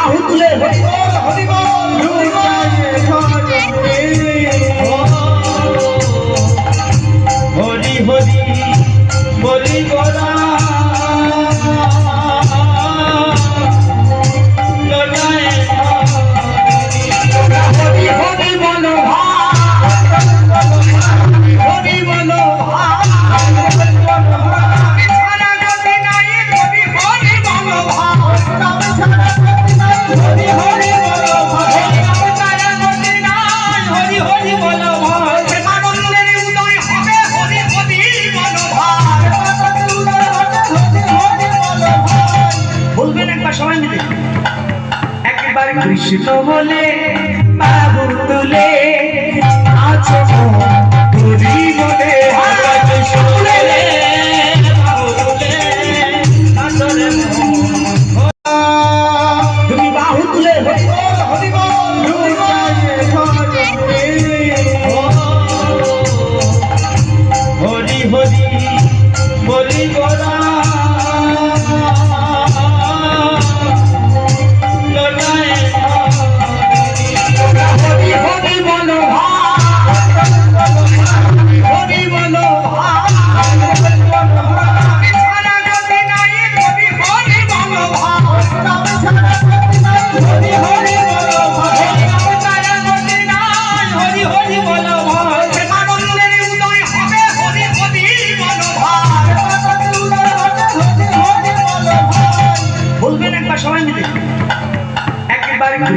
বাহু তুলে হরি বল হরি বল হরি হরি বলি গোরা হরি হরি বলো হরি বলো কৃষ্ণ বলে বাবু তুলে আছো হরি বলে তুমি বাহু তুলে হরি বল হরি হরি বলি গোরা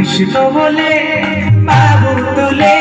কৃষ্ণ বলে বাবু তুলে